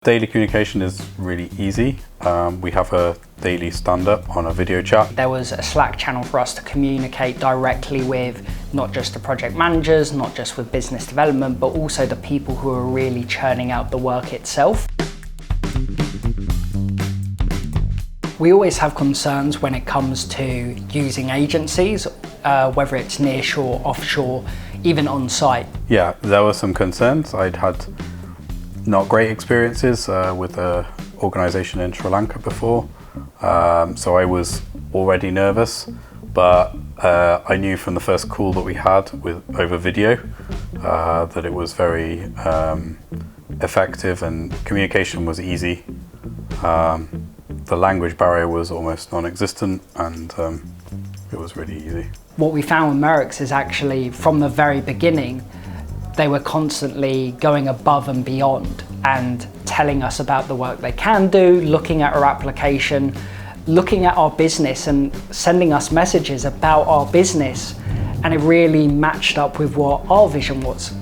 Daily communication is really easy. We have a daily stand-up on a video chat. There was a Slack channel for us to communicate directly with not just the project managers, not just with business development, but also the people who are really churning out the work itself. We always have concerns when it comes to using agencies, whether it's nearshore, offshore, even on-site. Yeah, there were some concerns. I'd had not great experiences with an organisation in Sri Lanka before, so I was already nervous, but I knew from the first call that we had over video that it was very effective and communication was easy. The language barrier was almost non-existent and it was really easy. What we found with Merix is actually from the very beginning they were constantly going above and beyond and telling us about the work they can do, looking at our application, looking at our business and sending us messages about our business, and it really matched up with what our vision was.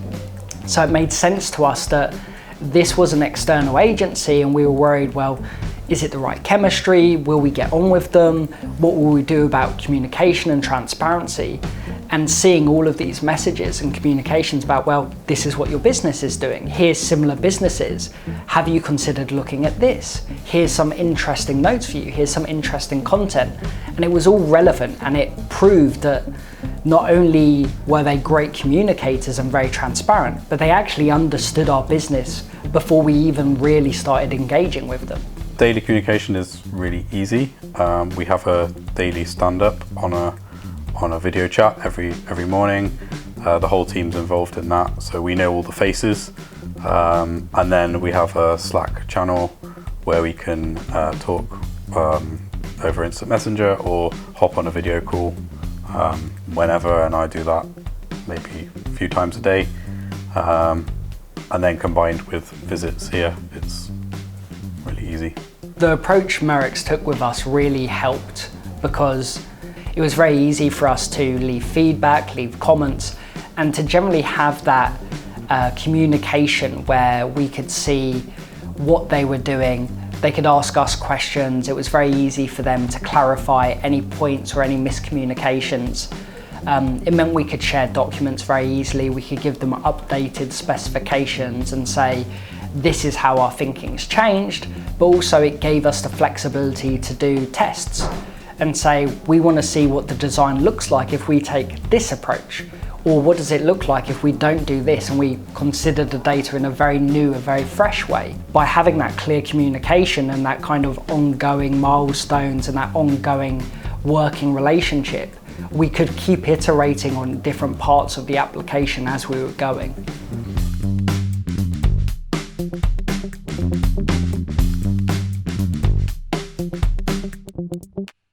So it made sense to us that this was an external agency and we were worried, well, is it the right chemistry? Will we get on with them? What will we do about communication and transparency? And seeing all of these messages and communications about, well, this is what your business is doing. Here's similar businesses. Have you considered looking at this? Here's some interesting notes for you. Here's some interesting content. And it was all relevant, and it proved that not only were they great communicators and very transparent, but they actually understood our business before we even really started engaging with them. Daily communication is really easy. We have a daily stand-up on a video chat every morning. The whole team's involved in that, so we know all the faces. And then we have a Slack channel where we can talk over instant messenger or hop on a video call whenever, and I do that maybe a few times a day. And then combined with visits here, it's really easy. The approach Merix took with us really helped because it was very easy for us to leave feedback, leave comments, and to generally have that communication where we could see what they were doing. They could ask us questions. It was very easy for them to clarify any points or any miscommunications. It meant we could share documents very easily. We could give them updated specifications and say, this is how our thinking's changed, but also it gave us the flexibility to do tests and say, we want to see what the design looks like if we take this approach, or what does it look like if we don't do this, and we consider the data in a very new, a very fresh way. By having that clear communication and that kind of ongoing milestones and that ongoing working relationship, we could keep iterating on different parts of the application as we were going.